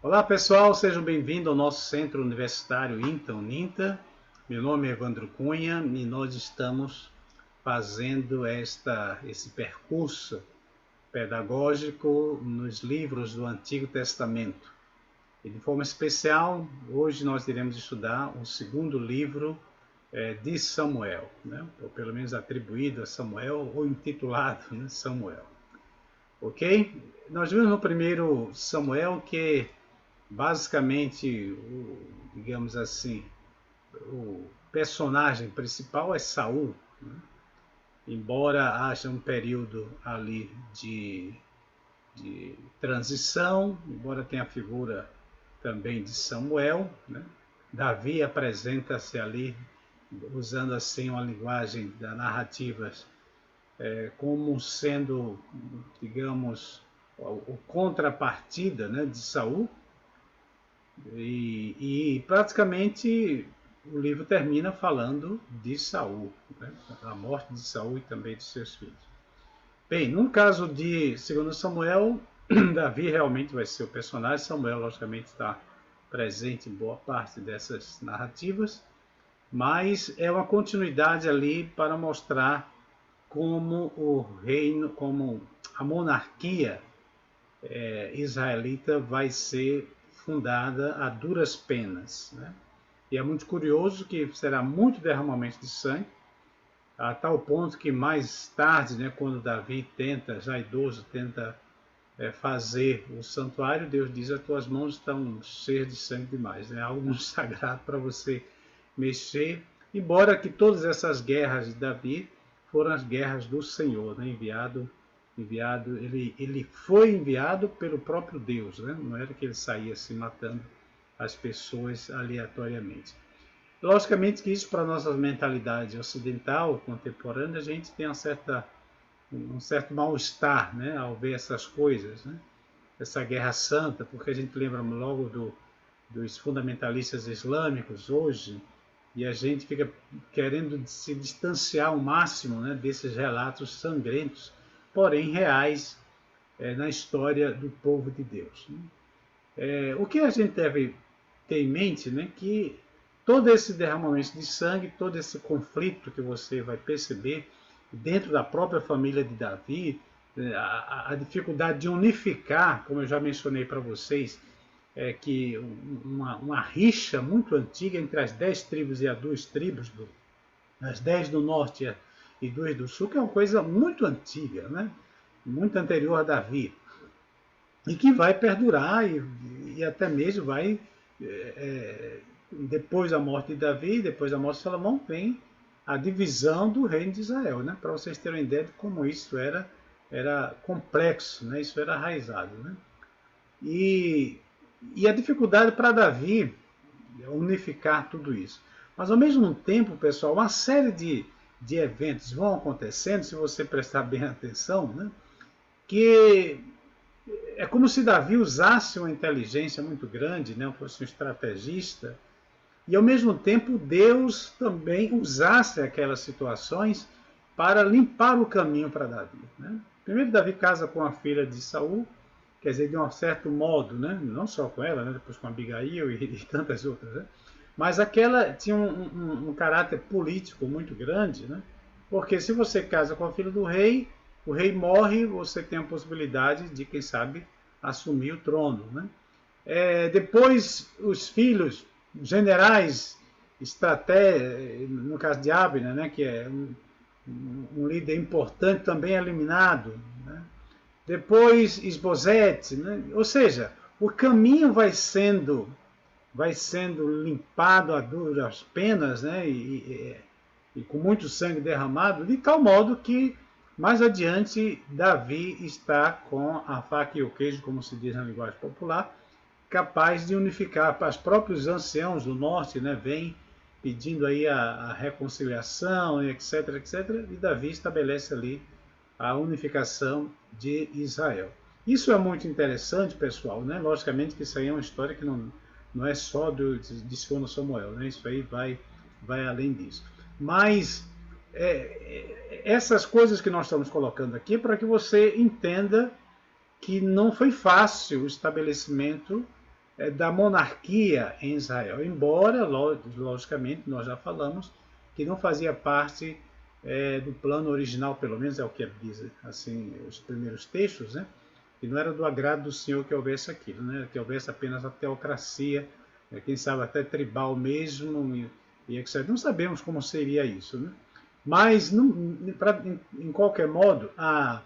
Olá pessoal, sejam bem-vindos ao nosso Centro Universitário INTA. Meu nome é Evandro Cunha e nós estamos fazendo esse percurso pedagógico nos livros do Antigo Testamento. E de forma especial, hoje nós iremos estudar o segundo livro de Samuel, né? Ou pelo menos atribuído a Samuel ou intitulado, né, Samuel. Ok? Nós vimos no primeiro Samuel que basicamente, digamos assim, o personagem principal é Saul, né? Embora haja um período ali de transição, embora tenha a figura também de Samuel, né? Davi apresenta-se ali usando assim uma linguagem da narrativas como sendo, digamos, o contrapartida, né, de Saul. E praticamente o livro termina falando de Saul, né? A morte de Saul e também de seus filhos. Bem, no caso de 2 Samuel, Davi realmente vai ser o personagem. Samuel, logicamente, está presente em boa parte dessas narrativas, mas é uma continuidade ali para mostrar como o reino, como a monarquia israelita vai ser fundada a duras penas, né? E é muito curioso que será muito derramamento de sangue, a tal ponto que mais tarde, né, quando Davi tenta, já idoso, tenta fazer o santuário, Deus diz: as tuas mãos estão cheias de sangue demais, né? Algo muito sagrado para você mexer, embora que todas essas guerras de Davi foram as guerras do Senhor, né? Ele foi enviado pelo próprio Deus, né? Não era que ele saía se matando as pessoas aleatoriamente. Logicamente que isso, para a nossa mentalidade ocidental, contemporânea, a gente tem um certo mal-estar, né, ao ver essas coisas, né? Essa guerra santa, porque a gente lembra logo dos fundamentalistas islâmicos hoje, e a gente fica querendo se distanciar ao máximo, né, desses relatos sangrentos, porém reais, na história do povo de Deus, né? O que a gente deve ter em mente, né, que todo esse derramamento de sangue, todo esse conflito que você vai perceber dentro da própria família de Davi, a dificuldade de unificar, como eu já mencionei para vocês, que uma rixa muito antiga entre as 10 tribos e as 2 tribos, as 10 do norte e 2 do sul, que é uma coisa muito antiga, né? Muito anterior a Davi, e que vai perdurar e até mesmo vai, depois da morte de Davi, depois da morte de Salomão, vem a divisão do reino de Israel, né? Para vocês terem uma ideia de como isso era complexo, né? Isso era arraizado, né? E, e a dificuldade para Davi unificar tudo isso. Mas ao mesmo tempo, pessoal, uma série de eventos vão acontecendo, se você prestar bem atenção, né? Que é como se Davi usasse uma inteligência muito grande, né? Fosse um estrategista, e ao mesmo tempo Deus também usasse aquelas situações para limpar o caminho para Davi, né? Primeiro Davi casa com a filha de Saul, quer dizer, de um certo modo, né? Não só com ela, né? Depois com Abigail e tantas outras, né? Mas aquela tinha um caráter político muito grande, né? Porque se você casa com a filha do rei, o rei morre, você tem a possibilidade de, quem sabe, assumir o trono, né? Depois, os filhos, generais, no caso de Abner, né, que é um líder importante, também é eliminado, né? Depois, Esbozete, né? Ou seja, o caminho vai sendo limpado a duras penas, né? E com muito sangue derramado, de tal modo que mais adiante Davi está com a faca e o queijo, como se diz na linguagem popular, capaz de unificar. Os próprios anciãos do norte, né, vêm pedindo aí a reconciliação, etc, etc, e Davi estabelece ali a unificação de Israel. Isso é muito interessante, pessoal, né? Logicamente que isso aí é uma história que não é só de 2 Samuel, né? Isso aí vai além disso. Mas essas coisas que nós estamos colocando aqui para que você entenda que não foi fácil o estabelecimento da monarquia em Israel, embora, logicamente, nós já falamos, que não fazia parte do plano original, pelo menos é o que dizem assim, os primeiros textos, né? Que não era do agrado do Senhor que houvesse aquilo, né? Que houvesse apenas a teocracia, quem sabe até tribal mesmo, e etc. Não sabemos como seria isso, né? Mas, em qualquer modo, a,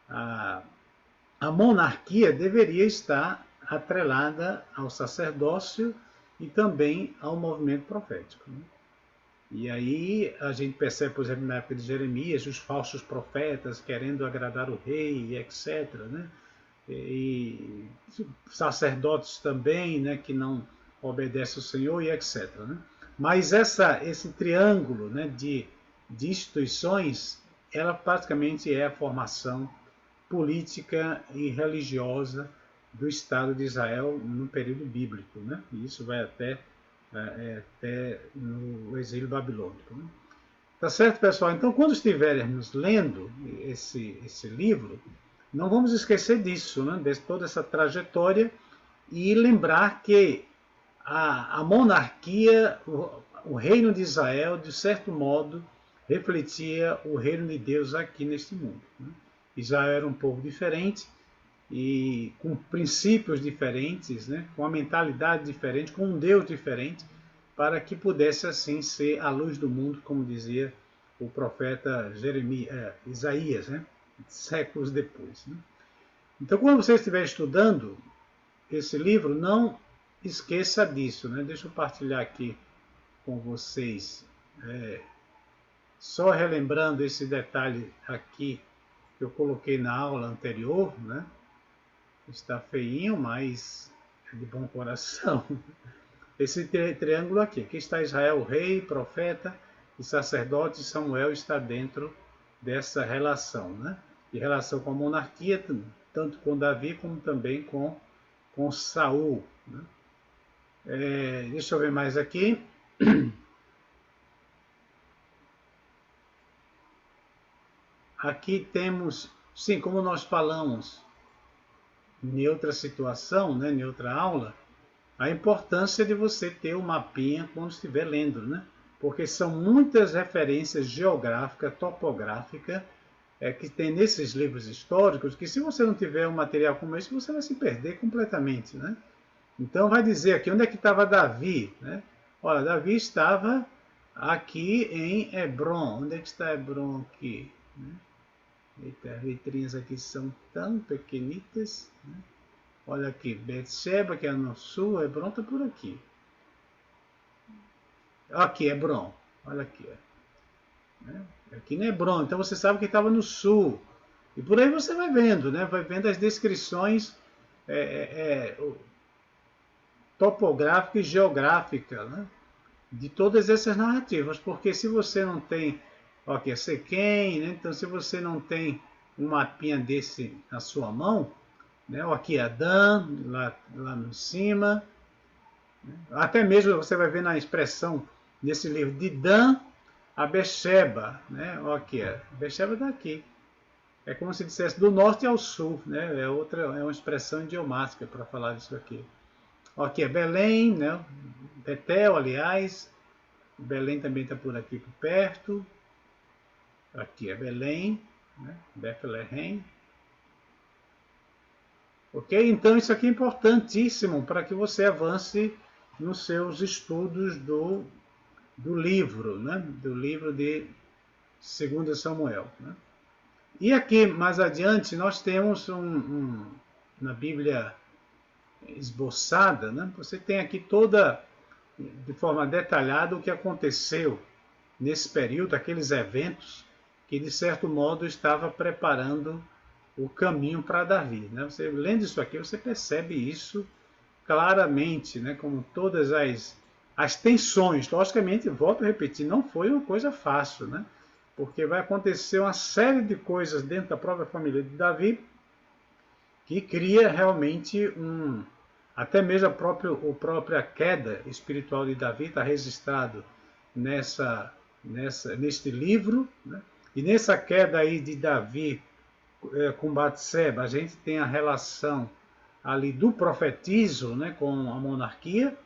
a monarquia deveria estar atrelada ao sacerdócio e também ao movimento profético, né? E aí a gente percebe, por exemplo, na época de Jeremias, os falsos profetas querendo agradar o rei, etc., né? E sacerdotes também, né, que não obedecem ao Senhor e etc., né? Mas esse triângulo, né, de instituições, ela praticamente é a formação política e religiosa do Estado de Israel no período bíblico, né? E isso vai até no exílio babilônico, né? Tá certo, pessoal? Então, quando estivermos lendo esse livro, não vamos esquecer disso, né? De toda essa trajetória e lembrar que a monarquia, o reino de Israel, de certo modo, refletia o reino de Deus aqui neste mundo, né? Israel era um povo diferente e com princípios diferentes, né? Com uma mentalidade diferente, com um Deus diferente, para que pudesse assim ser a luz do mundo, como dizia o profeta Isaías, né? Séculos depois, né? Então, quando você estiver estudando esse livro, não esqueça disso, né? Deixa eu partilhar aqui com vocês, só relembrando esse detalhe aqui que eu coloquei na aula anterior, né? Está feinho, mas é de bom coração. Esse triângulo aqui está Israel, rei, profeta e sacerdote, Samuel está dentro dessa relação, né? De relação com a monarquia, tanto com Davi como também com Saul, né? Deixa eu ver mais aqui. Aqui temos, sim, como nós falamos em outra situação, né, em outra aula, a importância de você ter o mapinha quando estiver lendo, né? Porque são muitas referências geográficas, topográficas, que tem nesses livros históricos, que se você não tiver um material como esse, você vai se perder completamente, né? Então vai dizer aqui onde é que estava Davi, né? Olha, Davi estava aqui em Hebron. Onde é que está Hebron aqui? Eita, as letrinhas aqui são tão pequenitas, né? Olha aqui, Betseba, que é no sul, Hebron está por aqui. Aqui, Hebron. Olha aqui. Né? Aqui no Hebron. Então você sabe que estava no sul. E por aí você vai vendo, né? Vai vendo as descrições topográfica e geográfica, né? De todas essas narrativas. Porque se você não tem, aqui é Sequem, né? Então se você não tem um mapinha desse na sua mão, né? Aqui é Dan, lá em cima, né? Até mesmo você vai ver na expressão desse livro de Dan a Bexeba, né? Aqui é, Bexeba está aqui. É como se dissesse do norte ao sul, né? É uma expressão idiomática para falar disso aqui. Aqui é Belém, né? Betel, aliás. Belém também está por aqui por perto. Aqui é Belém, né? Bethlehem. Ok? Então isso aqui é importantíssimo para que você avance nos seus estudos do livro, né? Do livro de 2 Samuel, né? E aqui mais adiante nós temos na Bíblia esboçada, né? Você tem aqui toda de forma detalhada o que aconteceu nesse período, aqueles eventos que de certo modo estava preparando o caminho para Davi, né? Você lendo isso aqui, você percebe isso claramente, né? Como todas as tensões, logicamente, volto a repetir, não foi uma coisa fácil, né? Porque vai acontecer uma série de coisas dentro da própria família de Davi que cria realmente até mesmo a própria queda espiritual de Davi está registrado neste livro, né? E nessa queda aí de Davi com Batseba, a gente tem a relação ali do profetizo, né, com a monarquia,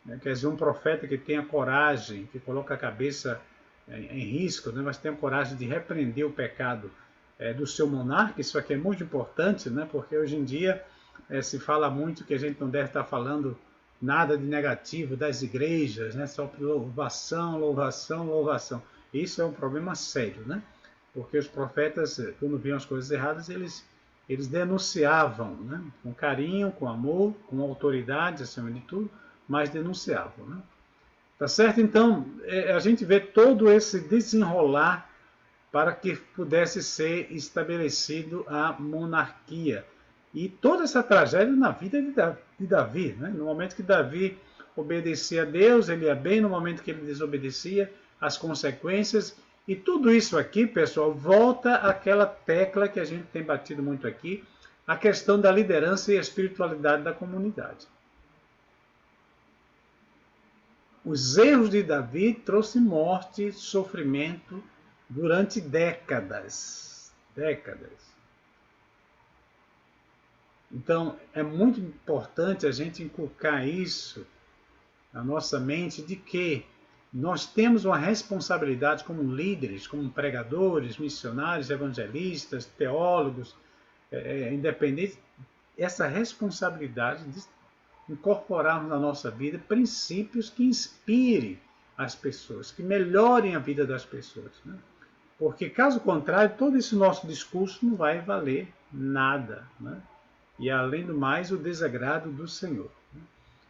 né, quer dizer, um profeta que tenha coragem, que coloca a cabeça em risco, né, mas tenha coragem de repreender o pecado do seu monarca. Isso aqui é muito importante, né, porque hoje em dia se fala muito que a gente não deve estar falando nada de negativo das igrejas, né, só louvação, louvação, louvação. Isso é um problema sério, né, porque os profetas, quando viam as coisas erradas, eles denunciavam, né, com carinho, com amor, com autoridade, acima de tudo, mas denunciavam, né? Tá certo? Então, a gente vê todo esse desenrolar para que pudesse ser estabelecido a monarquia. E toda essa tragédia na vida de Davi, né? No momento que Davi obedecia a Deus, ele ia bem; no momento que ele desobedecia, as consequências. E tudo isso aqui, pessoal, volta àquela tecla que a gente tem batido muito aqui, a questão da liderança e a espiritualidade da comunidade. Os erros de Davi trouxeram morte, sofrimento durante décadas. Então, é muito importante a gente inculcar isso na nossa mente, de que nós temos uma responsabilidade como líderes, como pregadores, missionários, evangelistas, teólogos, independentes, essa responsabilidade de incorporarmos na nossa vida princípios que inspirem as pessoas, que melhorem a vida das pessoas, né? Porque, caso contrário, todo esse nosso discurso não vai valer nada, né? E, além do mais, o desagrado do Senhor, né?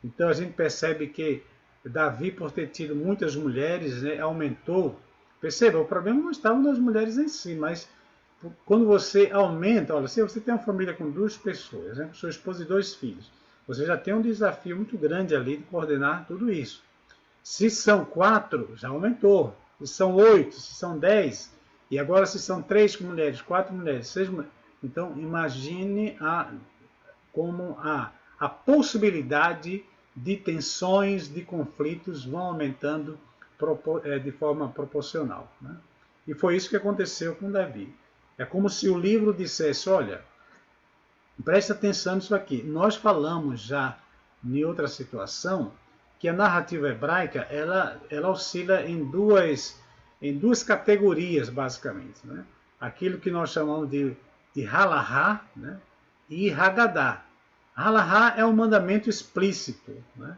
Então, a gente percebe que Davi, por ter tido muitas mulheres, né, aumentou. Perceba, o problema não estava nas mulheres em si, mas quando você aumenta, olha, se você tem uma família com 2 pessoas, né, sua esposa e 2 filhos, você já tem um desafio muito grande ali de coordenar tudo isso. Se são 4, já aumentou. Se são 8, se são 10, e agora se são 3 mulheres, 4 mulheres, 6 mulheres. Então, imagine como a possibilidade de tensões, de conflitos vão aumentando de forma proporcional, né? E foi isso que aconteceu com Davi. É como se o livro dissesse: olha, preste atenção nisso aqui. Nós falamos já em outra situação que a narrativa hebraica ela oscila em duas categorias, basicamente, né? Aquilo que nós chamamos de halahá, né? E Hagadá. Halahá é um mandamento explícito, né?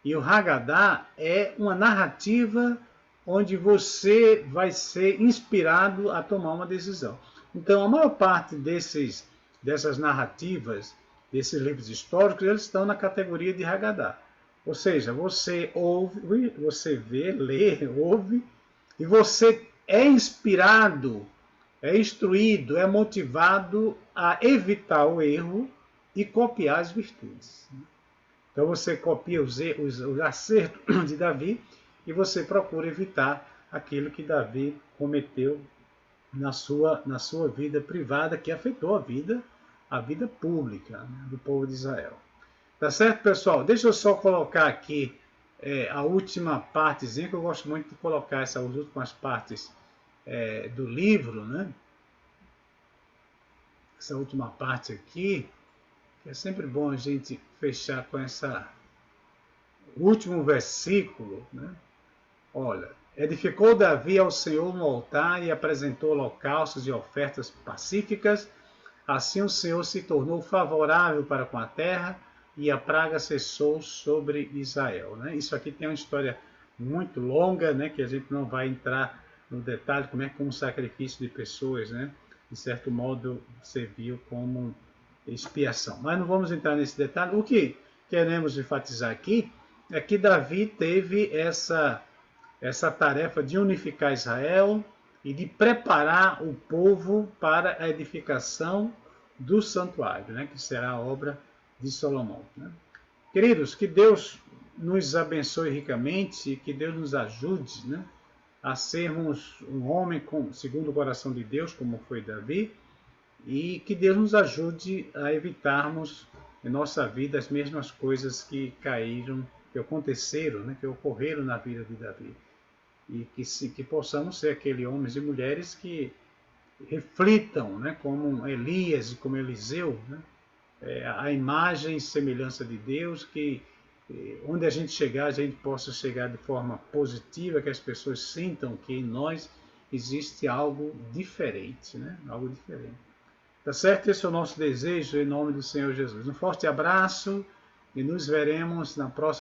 E o Hagadá é uma narrativa onde você vai ser inspirado a tomar uma decisão. Então, a maior parte dessas narrativas, desses livros históricos, eles estão na categoria de Hagadá. Ou seja, você ouve, você vê, lê, ouve, e você é inspirado, é instruído, é motivado a evitar o erro e copiar as virtudes. Então você copia os acertos de Davi e você procura evitar aquilo que Davi cometeu na sua vida privada, que afetou a vida pública, né, do povo de Israel. Tá certo, pessoal? Deixa eu só colocar aqui a última partezinha, que eu gosto muito de colocar essas últimas partes do livro, né? Essa última parte aqui, que é sempre bom a gente fechar com o último versículo, né? Olha, edificou Davi ao Senhor no altar e apresentou holocaustos e ofertas pacíficas. Assim o Senhor se tornou favorável para com a terra e a praga cessou sobre Israel, né? Isso aqui tem uma história muito longa, né, que a gente não vai entrar no detalhe, como é que um sacrifício de pessoas, né, de certo modo serviu como expiação. Mas não vamos entrar nesse detalhe. O que queremos enfatizar aqui é que Davi teve essa tarefa de unificar Israel e de preparar o povo para a edificação do santuário, né, que será a obra de Salomão, né? Queridos, que Deus nos abençoe ricamente e que Deus nos ajude, né, a sermos um homem segundo o coração de Deus, como foi Davi, e que Deus nos ajude a evitarmos em nossa vida as mesmas coisas que caíram, que aconteceram, né, que ocorreram na vida de Davi. E que possamos ser aqueles homens e mulheres que reflitam, né, como Elias e como Eliseu, né, a imagem e semelhança de Deus, que onde a gente chegar, a gente possa chegar de forma positiva, que as pessoas sintam que em nós existe algo diferente, né? Algo diferente. Tá certo? Esse é o nosso desejo em nome do Senhor Jesus. Um forte abraço e nos veremos na próxima